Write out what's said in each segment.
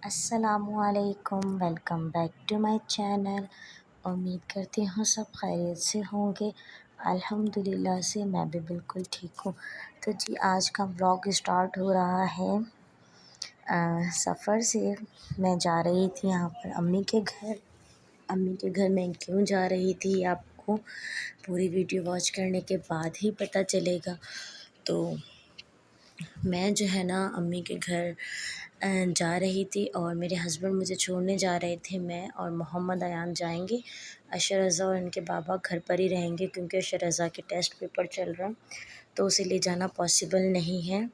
अस्सलामुअलैकुम, welcome back to my channel. उम्मीद करती हूँ सब खैरियत से होंगे। अल्हम्दुलिल्लाह से मैं भी बिल्कुल ठीक हूँ। तो जी आज का व्लॉग स्टार्ट हो रहा है सफ़र से। मैं जा रही थी यहाँ पर अम्मी के घर। अम्मी के घर मैं क्यों जा रही थी आपको पूरी वीडियो वॉच करने के बाद ही पता चलेगा। तो मैं जो है ना अम्मी के घर जा रही थी और मेरे हस्बैंड मुझे छोड़ने जा रहे थे। मैं और मोहम्मद अयान जाएंगे। अशर रज़ा और इनके बाबा घर पर ही रहेंगे क्योंकि अशर रज़ा के टेस्ट पेपर चल रहा, तो उसे ले जाना पॉसिबल नहीं है।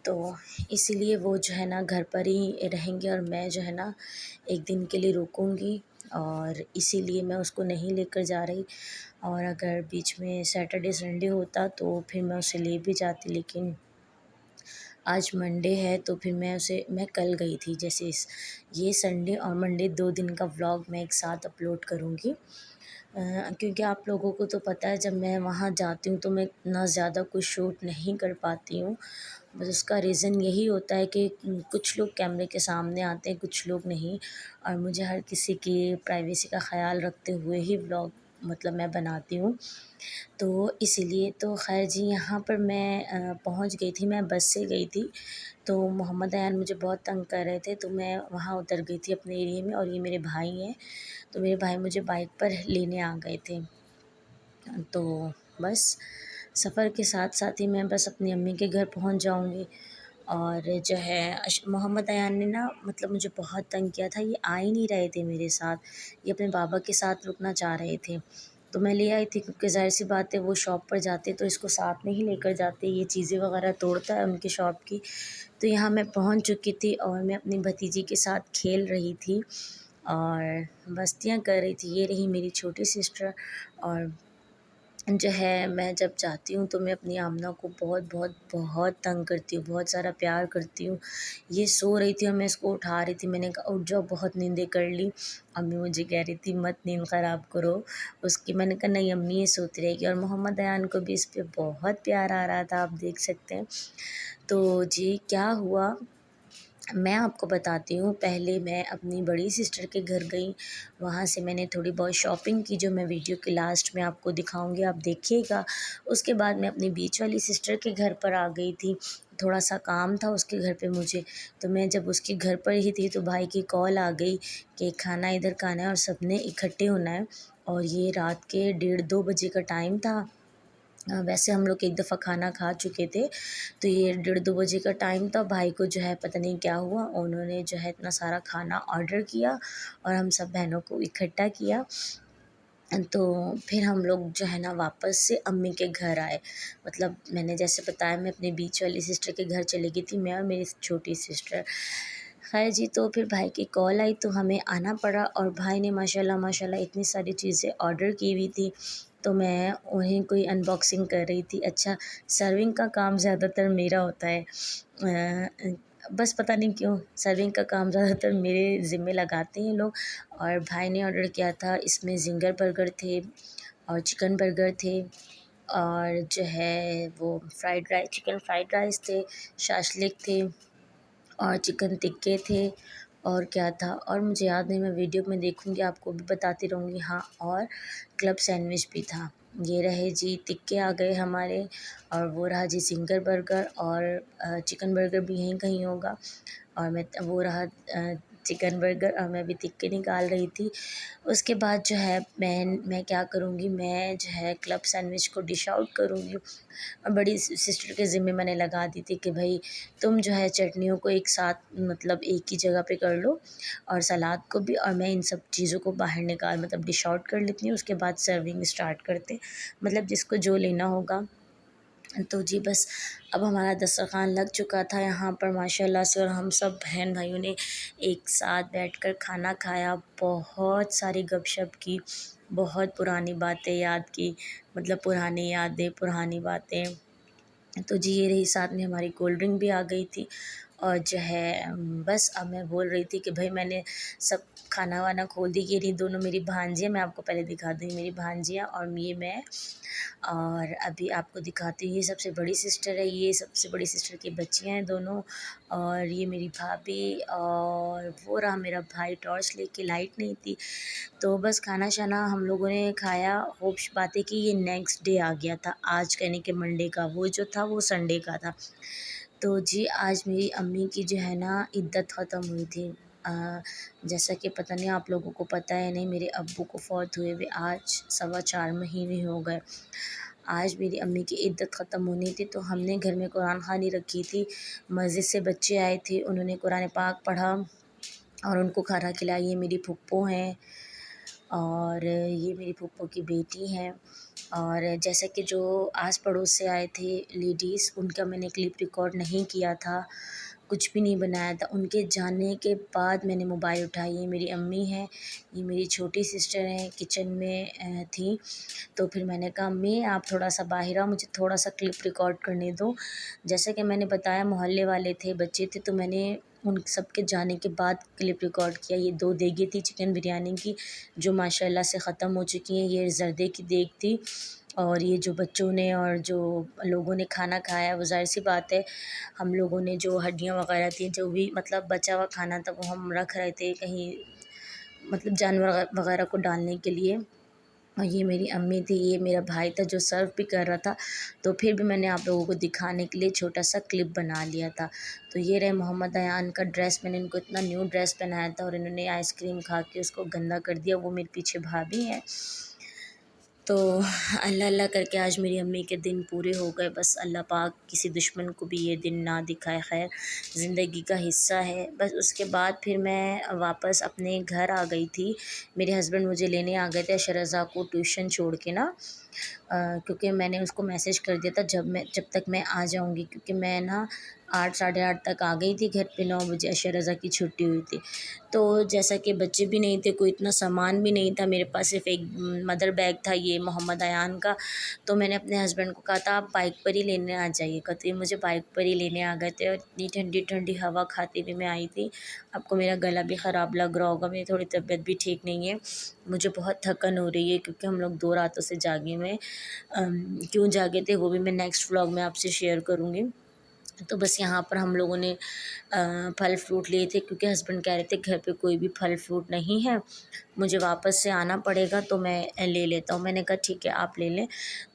तो इसीलिए वो जो है ना घर पर ही रहेंगे और मैं जो है ना एक दिन के लिए रुकूंगी, और इसीलिए मैं उसको नहीं लेकर जा रही। और अगर बीच में सैटरडे संडे होता तो फिर मैं उसे ले भी जाती, लेकिन आज मंडे है तो फिर मैं कल गई थी। जैसे ये संडे और मंडे 2 दिन का व्लॉग मैं एक साथ अपलोड करूँगी, क्योंकि आप लोगों को तो पता है जब मैं वहाँ जाती हूँ तो मैं इतना ज़्यादा कुछ शूट नहीं कर पाती हूँ। बस उसका रीज़न यही होता है कि कुछ लोग कैमरे के सामने आते हैं, कुछ लोग नहीं, और मुझे हर किसी की प्राइवेसी का ख़याल रखते हुए ही व्लॉग मतलब मैं बनाती हूँ। तो इसीलिए तो ख़ैर जी यहाँ पर मैं पहुँच गई थी। मैं बस से गई थी, तो मोहम्मद अयान मुझे बहुत तंग कर रहे थे, तो मैं वहाँ उतर गई थी अपने एरिया में। और ये मेरे भाई हैं, तो मेरे भाई मुझे बाइक पर लेने आ गए थे। तो बस सफ़र के साथ साथ ही मैं बस अपनी अम्मी के घर पहुँच जाऊँगी। और जो है मोहम्मद अयान ने ना मतलब मुझे बहुत तंग किया था। ये आ ही नहीं रहे थे मेरे साथ, ये अपने बाबा के साथ रुकना चाह रहे थे। तो मैं ले आई थी क्योंकि ज़ाहिर-सी बात है वो शॉप पर जाते तो इसको साथ में ही लेकर जाते, ये चीज़ें वग़ैरह तोड़ता है उनकी शॉप की। तो यहाँ मैं पहुँच चुकी थी और मैं अपनी भतीजी के साथ खेल रही थी और मस्तियाँ कर रही थी। ये रही मेरी छोटी सिस्टर। और जो है मैं जब जाती हूँ तो मैं अपनी आमना को बहुत बहुत बहुत तंग करती हूँ, बहुत सारा प्यार करती हूँ। ये सो रही थी और मैं इसको उठा रही थी। मैंने कहा उठ जाओ, बहुत नींदें कर ली। अम्मी मुझे कह रही थी मत नींद ख़राब करो उसकी। मैंने कहा नहीं अम्मी, ये सोती रहेगी। और मोहम्मद अयान को भी इस पे बहुत प्यार आ रहा था, आप देख सकते हैं। तो जी क्या हुआ मैं आपको बताती हूँ। पहले मैं अपनी बड़ी सिस्टर के घर गई, वहाँ से मैंने थोड़ी बहुत शॉपिंग की जो मैं वीडियो के लास्ट में आपको दिखाऊंगी, आप देखिएगा। उसके बाद मैं अपनी बीच वाली सिस्टर के घर पर आ गई थी। थोड़ा सा काम था उसके घर पे मुझे, तो मैं जब उसके घर पर ही थी तो भाई की कॉल आ गई कि खाना इधर खाना है और सब ने इकट्ठे होना है। और ये रात के 1:30-2 बजे का टाइम था। वैसे हम लोग एक दफ़ा खाना खा चुके थे, तो ये 1:30-2 बजे का टाइम था। भाई को जो है पता नहीं क्या हुआ, उन्होंने जो है इतना सारा खाना ऑर्डर किया और हम सब बहनों को इकट्ठा किया। तो फिर हम लोग जो है ना वापस से अम्मी के घर आए। मतलब मैंने जैसे बताया मैं अपनी बीच वाली सिस्टर के घर चली गई थी, मैं और मेरी छोटी सिस्टर। ख़ैर जी, तो फिर भाई की कॉल आई तो हमें आना पड़ा। और भाई ने माशाल्लाह माशाल्लाह इतनी सारी चीज़ें ऑर्डर की हुई थी, तो मैं उन्हीं को ही अनबॉक्सिंग कर रही थी। अच्छा, सर्विंग का काम ज़्यादातर मेरा होता है। बस पता नहीं क्यों सर्विंग का काम ज़्यादातर मेरे ज़िम्मे लगाते हैं लोग। और भाई ने ऑर्डर किया था, इसमें ज़िंगर बर्गर थे और चिकन बर्गर थे, और जो है वो fried rice, chicken fried rice थे, शाशलिक थे और चिकन टिक्के थे। और क्या था और मुझे याद नहीं, मैं वीडियो में देखूँगी आपको भी बताती रहूँगी। हाँ, और क्लब सैंडविच भी था। ये रहे जी टिक्के आ गए हमारे, और वो रहा जी ज़िंगर बर्गर, और चिकन बर्गर भी यहीं कहीं होगा। और मैं वो रहा चिकन बर्गर, और मैं भी टिक्के निकाल रही थी। उसके बाद जो है मैं क्या करूँगी, मैं जो है क्लब सैंडविच को डिश आउट करूँगी। और बड़ी सिस्टर के ज़िम्मे मैंने लगा दी थी कि भाई तुम जो है चटनियों को एक साथ मतलब एक ही जगह पे कर लो, और सलाद को भी, और मैं इन सब चीज़ों को बाहर निकाल मतलब डिश आउट कर लेती हूँ। उसके बाद सर्विंग स्टार्ट करते, मतलब जिसको जो लेना होगा। तो जी बस अब हमारा दस्तरख़्वान लग चुका था यहाँ पर माशाल्लाह से, और हम सब बहन भाइयों ने एक साथ बैठकर खाना खाया। बहुत सारी गपशप की, बहुत पुरानी बातें याद की, मतलब पुरानी यादें, पुरानी बातें। तो जी ये रही, साथ में हमारी कोल्ड ड्रिंक भी आ गई थी। और जो है बस अब मैं बोल रही थी कि भाई मैंने सब खाना वाना खोल दी। ये रही दोनों मेरी भांजियाँ, मैं आपको पहले दिखा दूँ, मेरी भांजियाँ और ये मैं। और अभी आपको दिखाती हूँ, ये सबसे बड़ी सिस्टर है, ये सबसे बड़ी सिस्टर की बच्चियाँ हैं दोनों, और ये मेरी भाभी, और वो रहा मेरा भाई टॉर्च लेके, लाइट नहीं थी। तो बस खाना शाना हम लोगों ने खाया। होप्स बात है कि ये नेक्स्ट डे आ गया था, आज कहने के मंडे का, वो जो था वो संडे का था। तो जी आज मेरी अम्मी की जो है ना इद्दत ख़त्म हुई थी। जैसा कि पता नहीं आप लोगों को पता है नहीं, मेरे अब्बू को फ़ौत हुए हुए आज 4.25 महीने हो गए। आज मेरी अम्मी की इद्दत ख़त्म होनी थी, तो हमने घर में कुरान ख़ानी रखी थी। मस्जिद से बच्चे आए थे, उन्होंने कुरान पाक पढ़ा और उनको खाना खिलाया। ये मेरी फुप्पो हैं और ये मेरी फूफो की बेटी हैं। और जैसा कि जो आस पड़ोस से आए थे लेडीज़, उनका मैंने क्लिप रिकॉर्ड नहीं किया था, कुछ भी नहीं बनाया था। उनके जाने के बाद मैंने मोबाइल उठाया। ये मेरी अम्मी हैं, ये मेरी छोटी सिस्टर हैं, किचन में थी। तो फिर मैंने कहा अम्मी आप थोड़ा सा बाहर आओ, मुझे थोड़ा सा क्लिप रिकॉर्ड करने दो। जैसा कि मैंने बताया मोहल्ले वाले थे, बच्चे थे, तो मैंने उन सब के जाने के बाद क्लिप रिकॉर्ड किया। ये 2 देगी थी चिकन बिरयानी की, जो माशाल्लाह से ख़त्म हो चुकी हैं। ये ज़र्दे की देग थी, और ये जो बच्चों ने और जो लोगों ने खाना खाया, वो ज़ाहिर-सी बात है, हम लोगों ने जो हड्डियाँ वग़ैरह थी, जो भी मतलब बचा हुआ खाना था, वो हम रख रहे थे कहीं, मतलब जानवर वग़ैरह को डालने के लिए। और ये मेरी अम्मी थी, ये मेरा भाई था जो सर्व भी कर रहा था। तो फिर भी मैंने आप लोगों को दिखाने के लिए छोटा-सा क्लिप बना लिया था। तो ये रहे मोहम्मद अयान का ड्रेस, मैंने इनको इतना न्यू ड्रेस पहनाया था और इन्होंने आइसक्रीम खा के उसको गंदा कर दिया। वो मेरे पीछे भाभी हैं। तो अल्लाह अल्लाह करके आज मेरी अम्मी के दिन पूरे हो गए। बस अल्लाह पाक किसी दुश्मन को भी ये दिन ना दिखाए। खैर ज़िंदगी का हिस्सा है। बस उसके बाद फिर मैं वापस अपने घर आ गई थी। मेरे हस्बैंड मुझे लेने आ गए थे शरज़ा को ट्यूशन छोड़ के ना, क्योंकि मैंने उसको मैसेज कर दिया था जब तक मैं आ जाऊँगी, क्योंकि मैं ना 8 साढ़े 8 तक आ गई थी घर पे, 9 बजे शरज़ा की छुट्टी हुई थी। तो जैसा कि बच्चे भी नहीं थे, कोई इतना सामान भी नहीं था मेरे पास, सिर्फ़ एक मदर बैग था ये मोहम्मद अयान का। तो मैंने अपने हस्बैंड को कहा था आप बाइक पर ही लेने आ जाइए, कहते मुझे बाइक पर ही लेने आ गए थे। और इतनी ठंडी-ठंडी हवा खाते हुए मैं आई थी। आपको मेरा गला भी ख़राब लग रहा होगा, मेरी थोड़ी तबीयत भी ठीक नहीं है। मुझे बहुत थकन हो रही है क्योंकि हम लोग 2 रातों से जागे हुए हैं। क्यों जागे थे वो भी मैं नेक्स्ट व्लॉग में आपसे शेयर करूँगी। तो बस यहाँ पर हम लोगों ने फल फ्रूट लिए थे, क्योंकि हस्बैंड कह रहे थे घर पे कोई भी फल फ्रूट नहीं है, मुझे वापस से आना पड़ेगा तो मैं ले लेता हूँ। मैंने कहा ठीक है आप ले लें।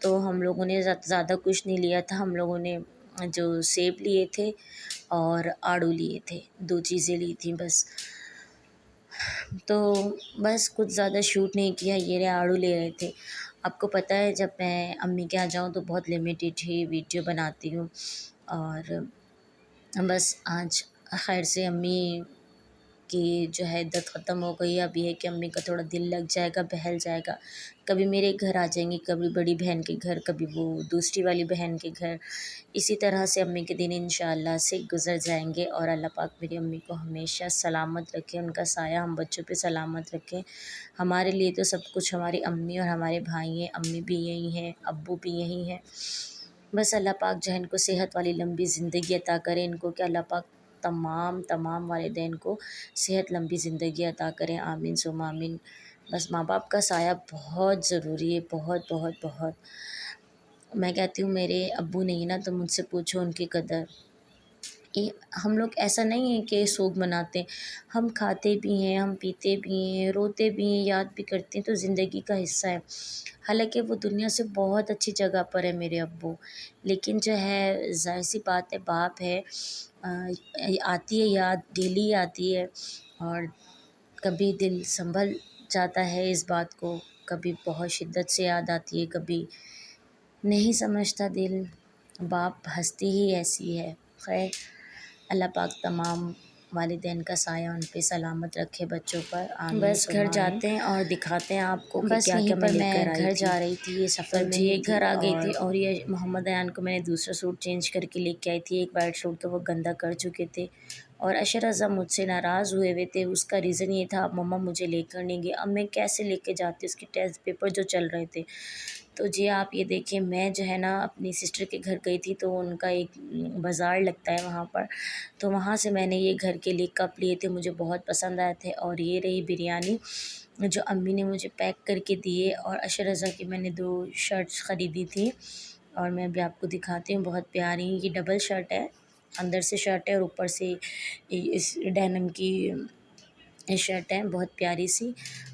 तो हम लोगों ने ज़्यादा कुछ नहीं लिया था। हम लोगों ने जो सेब लिए थे और आड़ू लिए थे, 2 चीज़ें ली थी बस। तो बस कुछ ज़्यादा शूट नहीं किया, ये रहे आड़ू ले रहे थे। आपको पता है जब मैं अम्मी के यहाँ जाऊँ तो बहुत लिमिटेड ही वीडियो बनाती हूँ। और बस आज खैर से अम्मी की जो है इद्दत ख़त्म हो गई है। अब ये है कि अम्मी का थोड़ा दिल लग जाएगा, बहल जाएगा। कभी मेरे घर आ जाएंगी, कभी बड़ी बहन के घर, कभी वो दूसरी वाली बहन के घर। इसी तरह से अम्मी के दिन इंशाअल्लाह से गुज़र जाएंगे। और अल्लाह पाक मेरी अम्मी को हमेशा सलामत रखे, उनका साया हम बच्चों पे सलामत रखें। हमारे लिए तो सब कुछ हमारी अम्मी और हमारे भाई हैं। अम्मी भी यही हैं, अब्बू भी यही हैं। बस अल्लाह पाक जो है इनको सेहत वाली लंबी ज़िंदगी अता करे। इनको क्या अल्लाह पाक तमाम वालिदैन को सेहत लंबी ज़िंदगी अता करें, आमीन सुम्मा आमीन। बस माँ बाप का साया बहुत ज़रूरी है, बहुत बहुत बहुत। मैं कहती हूँ मेरे अब्बू नहीं ना तो मुझसे पूछो उनकी कदर। ये हम लोग ऐसा नहीं है कि शोक मनाते हैं, हम खाते भी हैं, हम पीते भी हैं, रोते भी हैं, याद भी करते हैं, तो ज़िंदगी का हिस्सा है। हालाँकि वो दुनिया से बहुत अच्छी जगह पर है मेरे अब्बू, लेकिन जो है ज़ाहिर-सी बात है, बाप है। आती है याद, डेली आती है। और कभी दिल संभल जाता है इस बात को, कभी बहुत शिद्दत से याद आती है, कभी नहीं समझता दिल। बाप हस्ती ही ऐसी है। खैर अल्लाह पाक तमाम वालिदैन का साया उन पे सलामत रखे, बच्चों पर, आमीन बस घर सुम्मा आमीन। जाते हैं और दिखाते हैं आपको कि बस क्या यहीं क्या पर मैं घर जा रही थी, ये सफ़र में ये घर आ गई थी। और ये मोहम्मद अयान को मैंने दूसरा सूट चेंज करके लेके आई थी। एक वाइट सूट तो वो गंदा कर चुके थे, और अशर रज़ा मुझसे नाराज़ हुए थे। उसका रीज़न ये था, मम्मा मुझे लेकर नहीं गए। अब मैं कैसे लेके जाती, उसके टेस्ट पेपर जो चल रहे थे। तो जी आप ये देखिए, मैं जो है ना अपनी सिस्टर के घर गई थी, तो उनका एक बाज़ार लगता है वहाँ पर, तो वहाँ से मैंने ये घर के लिए कप लिए थे, मुझे बहुत पसंद आए थे। और ये रही बिरयानी जो अम्मी ने मुझे पैक करके दिए। और अशर रज़ा की मैंने 2 शर्ट्स ख़रीदी थी, और मैं अभी आपको दिखाती हूँ, बहुत प्यारी। ये डबल शर्ट है, अंदर से शर्ट है और ऊपर से इस डेनिम की ये शर्ट है, बहुत प्यारी सी।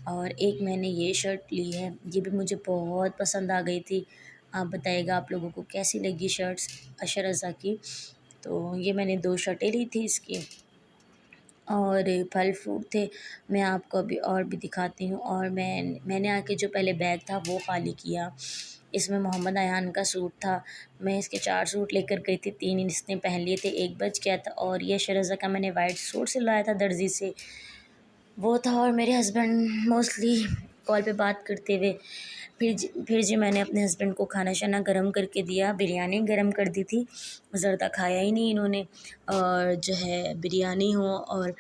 और एक मैंने ये शर्ट ली है, ये भी मुझे बहुत पसंद आ गई थी। आप बताइएगा आप लोगों को कैसी लगी शर्ट्स अशर रज़ा की। तो ये मैंने 2 शर्टें ली थी इसकी, और फल फ्रूट थे। मैं आपको अभी और भी दिखाती हूँ। और मैंने आके जो पहले बैग था वो खाली किया। इसमें मोहम्मद अयान का सूट था। मैं इसके 4 सूट लेकर गई थी, 3 इसने पहन लिए थे, 1 बच गया था। और ये अशर रज़ा का मैंने वाइट सूट सिलवाया था दर्जी से, वो था। और मेरे हस्बैंड मोस्टली कॉल पे बात करते हुए, फिर जी मैंने अपने हस्बैंड को खाना शाना गरम करके दिया, बिरयानी गरम कर दी थी, ज़रदा खाया ही नहीं इन्होंने। और जो है बिरयानी हो, और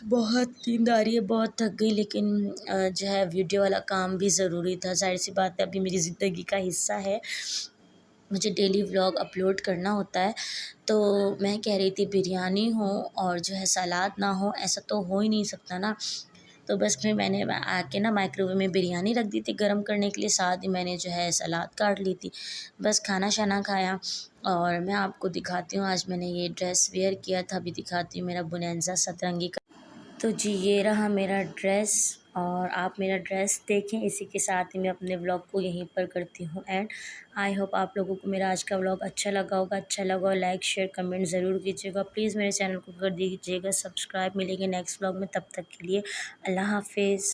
बहुत नींद आ रही है, बहुत थक गई, लेकिन जो है वीडियो वाला काम भी ज़रूरी था, ज़ाहिर सी बात है, अभी मेरी ज़िंदगी का हिस्सा है, मुझे डेली व्लॉग अपलोड करना होता है। तो मैं कह रही थी बिरयानी हो और जो है सलाद ना हो, ऐसा तो हो ही नहीं सकता ना। तो बस फिर मैंने आके ना माइक्रोवेव में बिरयानी रख दी थी गर्म करने के लिए, साथ ही मैंने जो है सलाद काट ली थी। बस खाना शाना खाया। और मैं आपको दिखाती हूँ, आज मैंने ये ड्रेस वेयर किया था, अभी दिखाती हूँ, मेरा बुनैन्ज़ा सतरंगी का। तो जी ये रहा मेरा ड्रेस, और आप मेरा ड्रेस देखें। इसी के साथ ही मैं अपने व्लॉग को यहीं पर करती हूँ एंड। आई होप आप लोगों को मेरा आज का व्लॉग अच्छा लगा होगा। अच्छा लगा हो लाइक शेयर कमेंट ज़रूर कीजिएगा। प्लीज़ मेरे चैनल को कर दीजिएगा सब्सक्राइब। मिलेंगे नेक्स्ट व्लॉग में, तब तक के लिए अल्लाह हाफिज़।